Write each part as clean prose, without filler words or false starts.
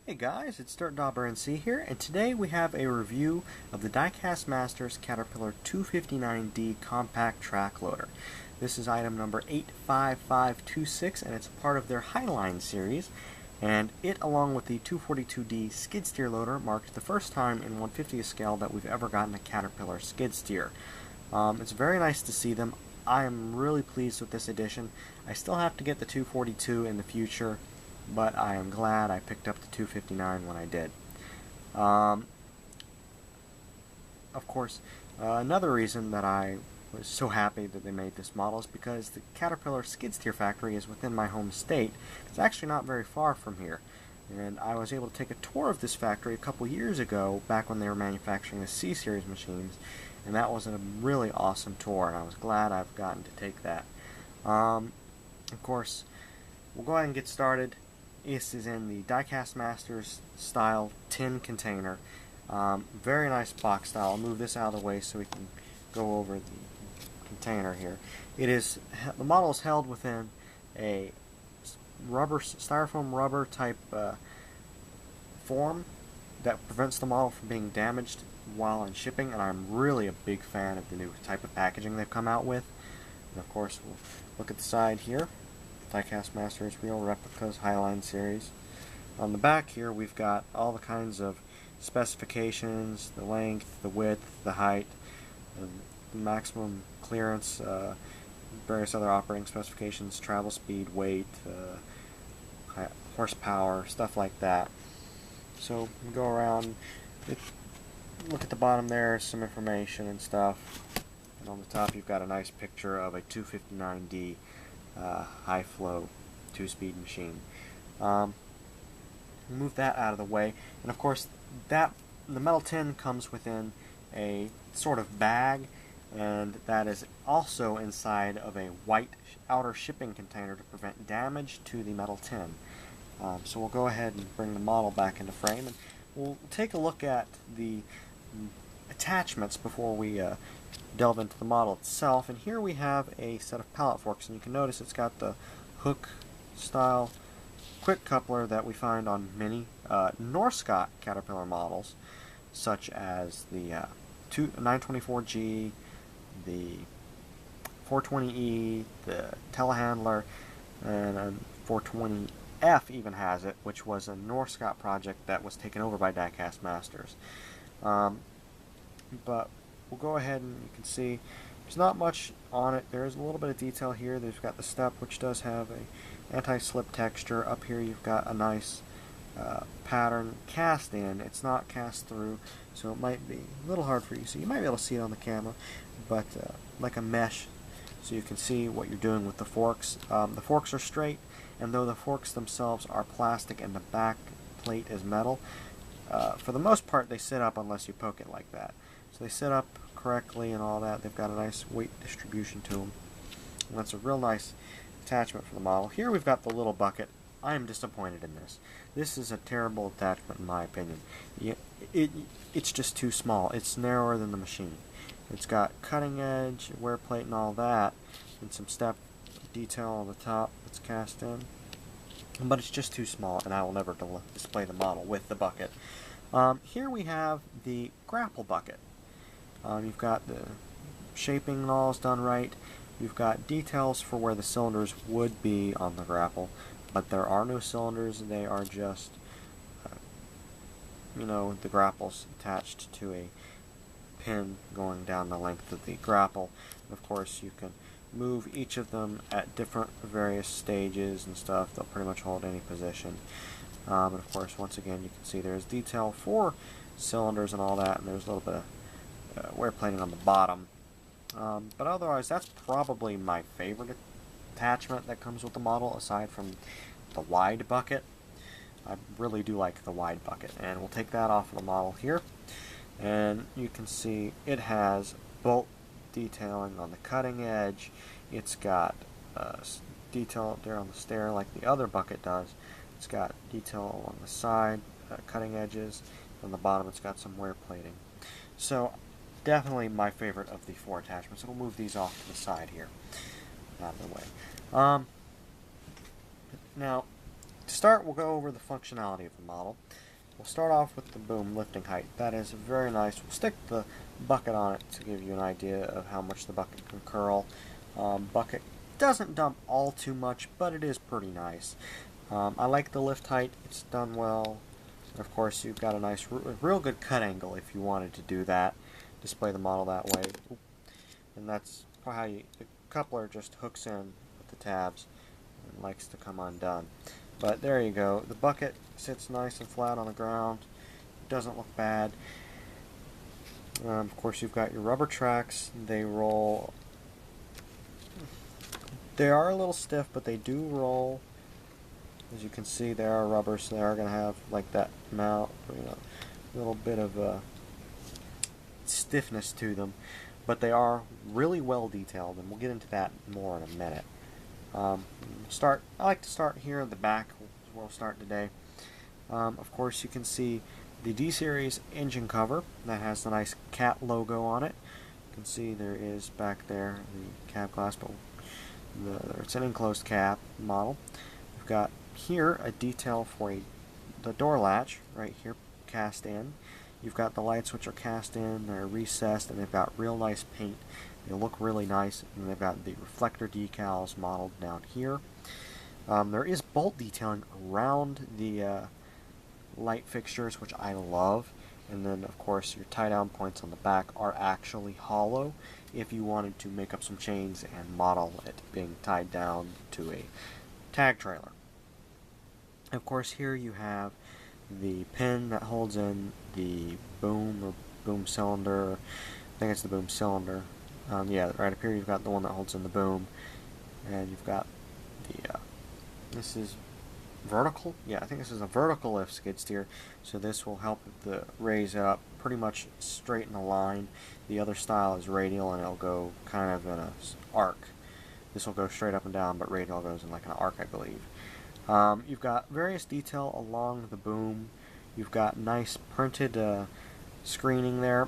Hey guys, it's DirtDaubRNC here, and today we have a review of the Diecast Masters Caterpillar 259D Compact Track Loader. This is item number 85526, and it's part of their Highline series, and it, along with the 242D Skid Steer Loader, marks the first time in 1/50th scale that we've ever gotten a Caterpillar skid steer. It's very nice to see them. I am really pleased with this edition. I still have to get the 242 in the future, but I am glad I picked up the 259 when I did. Of course, another reason that I was so happy that they made this model is because the Caterpillar skid steer factory is within my home state. It's actually not very far from here, and I was able to take a tour of this factory a couple years ago, back when they were manufacturing the C-Series machines, and that was a really awesome tour, and I was glad I've gotten to take that. Of course, we'll go ahead and get started. This is in the Diecast Masters style tin container. Very nice box style. I'll move this out of the way so we can go over the container here. The model is held within a styrofoam rubber type form that prevents the model from being damaged while in shipping, and I'm really a big fan of the new type of packaging they've come out with. And of course, we'll look at the side here. Diecast Masters Real Replicas Highline series. On the back here we've got all the kinds of specifications, the length, the width, the height, the maximum clearance, various other operating specifications, travel speed, weight, horsepower, stuff like that. So we go around, look at the bottom there, some information and stuff, and on the top you've got a nice picture of a 259D high flow 2-speed machine. Move that out of the way, and of course the metal tin comes within a sort of bag, and that is also inside of a white outer shipping container to prevent damage to the metal tin. So we'll go ahead and bring the model back into frame, and we'll take a look at the attachments before we delve into the model itself. And here we have a set of pallet forks, and you can notice it's got the hook style quick coupler that we find on many Norscot Caterpillar models, such as the 924G, the 420E, the telehandler, and 420F even has it, which was a Norscot project that was taken over by Diecast Masters. But we'll go ahead, and you can see there's not much on it. There is a little bit of detail here. There's got the step, which does have a anti-slip texture. Up here you've got a nice pattern cast in. It's not cast through, so it might be a little hard for you. So you might be able to see it on the camera, but like a mesh, so you can see what you're doing with the forks. The forks are straight, and though the forks themselves are plastic and the back plate is metal, for the most part they sit up unless you poke it like that. So they sit up correctly and all that. They've got a nice weight distribution to them. And that's a real nice attachment for the model. Here we've got the little bucket. I am disappointed in this. This is a terrible attachment in my opinion. It's just too small. It's narrower than the machine. It's got cutting edge, wear plate and all that, and some step detail on the top that's cast in. But it's just too small, and I will never display the model with the bucket. Here we have the Grapple Bucket. You've got the shaping and all is done right. You've got details for where the cylinders would be on the grapple, but there are no cylinders. They are just, the grapples attached to a pin going down the length of the grapple. And of course, you can move each of them at different various stages and stuff. They'll pretty much hold any position. And of course, once again, you can see there's detail for cylinders and all that, and there's a little bit of wear plating on the bottom. But otherwise, that's probably my favorite attachment that comes with the model, aside from the wide bucket. I really do like the wide bucket, and we'll take that off of the model here. And you can see it has bolt detailing on the cutting edge. It's got detail there on the stair like the other bucket does. It's got detail along the side, cutting edges. On the bottom it's got some wear plating. So definitely my favorite of the four attachments. So we'll move these off to the side here, out of the way. Now, To start, we'll go over the functionality of the model. We'll start off with the boom lifting height. That is very nice. We'll stick the bucket on it to give you an idea of how much the bucket can curl. Bucket doesn't dump all too much, but it is pretty nice. I like the lift height. It's done well. And of course, you've got a nice, real good cut angle if you wanted to do that. Display the model that way. And that's how the coupler just hooks in with the tabs and likes to come undone. But there you go. The bucket sits nice and flat on the ground. It doesn't look bad. Of course, you've got your rubber tracks. They roll. They are a little stiff, but they do roll. As you can see, they are rubber, so they are going to have like that mount, a little bit of stiffness to them. But they are really well detailed, and we'll get into that more in a minute. I like to start here at the back, where we'll start today. Of course, you can see the D-Series engine cover that has the nice cat logo on it. You can see there is back there the cab glass, but it's an enclosed cab model. We've got here a detail for the door latch right here cast in. You've got the lights which are cast in, they're recessed, and they've got real nice paint. They look really nice, and they've got the reflector decals modeled down here. There is bolt detailing around the light fixtures, which I love. And then, of course, your tie-down points on the back are actually hollow if you wanted to make up some chains and model it being tied down to a tag trailer. Of course, here you have the pin that holds in the boom or boom cylinder. I think it's the boom cylinder. Yeah, right up here you've got the one that holds in the boom, and you've got the this is vertical. Yeah, I think this is a vertical lift skid steer, so this will help raise it up pretty much straight in a line. The other style is radial, and it'll go kind of in an arc. This will go straight up and down, but radial goes in like an arc, I believe. You've got various detail along the boom. You've got nice printed screening there.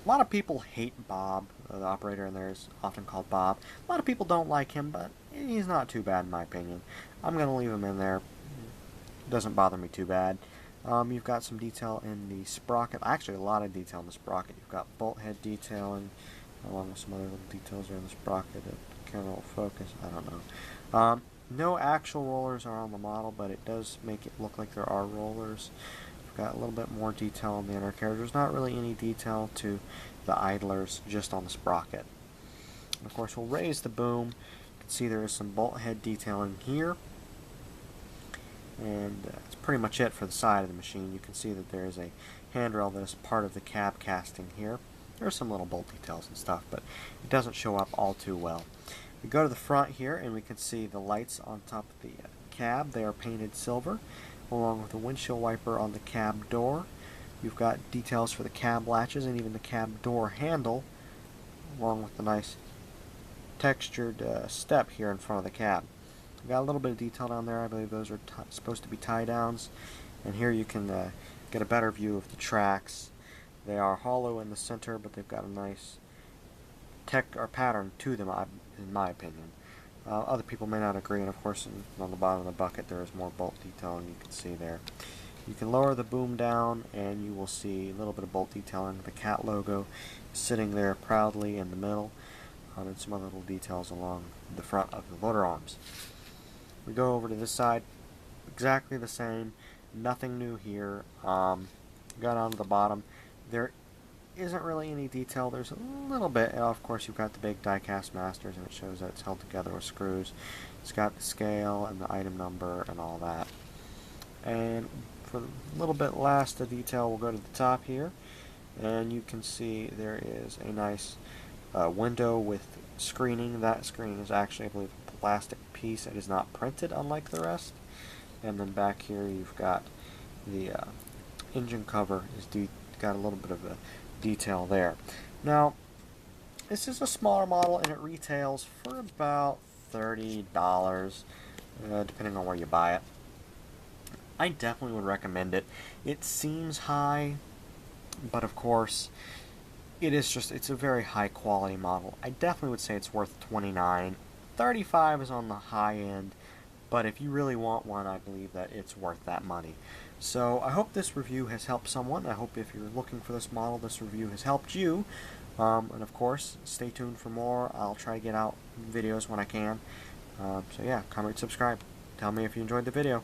A lot of people hate Bob. The operator in there is often called Bob. A lot of people don't like him, but he's not too bad in my opinion. I'm going to leave him in there. It doesn't bother me too bad. You've got some detail in the sprocket. Actually, a lot of detail in the sprocket. You've got bolt head detailing, along with some other little details there in the sprocket. The camera will focus. I don't know. No actual rollers are on the model, but it does make it look like there are rollers. We've got a little bit more detail on the undercarriage. There's not really any detail to the idlers, just on the sprocket. And of course, we'll raise the boom. You can see there is some bolt head detailing here. And that's pretty much it for the side of the machine. You can see that there is a handrail that is part of the cab casting here. There's some little bolt details and stuff, but it doesn't show up all too well. We go to the front here, and we can see the lights on top of the cab. They are painted silver, along with a windshield wiper on the cab door. You've got details for the cab latches and even the cab door handle, along with the nice textured step here in front of the cab. We've got a little bit of detail down there. I believe those are supposed to be tie downs. And here you can get a better view of the tracks. They are hollow in the center, but they've got a nice pattern to them, in my opinion. Other people may not agree, and of course on the bottom of the bucket there is more bolt detailing you can see there. You can lower the boom down and you will see a little bit of bolt detailing. The cat logo is sitting there proudly in the middle, and some other little details along the front of the loader arms. We go over to this side, exactly the same, nothing new here. Got onto the bottom. There isn't really any detail. There's a little bit. And of course, you've got the big Diecast Masters, and it shows that it's held together with screws. It's got the scale and the item number and all that. And for a little bit last of detail, we'll go to the top here, and you can see there is a nice window with screening. That screening is actually, I believe, a plastic piece. It is not printed, unlike the rest. And then back here, you've got the engine cover is got a little bit of a detail there. Now, this is a smaller model, and it retails for about $30, depending on where you buy it. I definitely would recommend it. It seems high, but of course, it's a very high quality model. I definitely would say it's worth $29. $35 is on the high end, but if you really want one, I believe that it's worth that money. So I hope this review has helped someone. I hope if you're looking for this model, this review has helped you. And of course, stay tuned for more. I'll try to get out videos when I can. So yeah, comment, subscribe. Tell me if you enjoyed the video.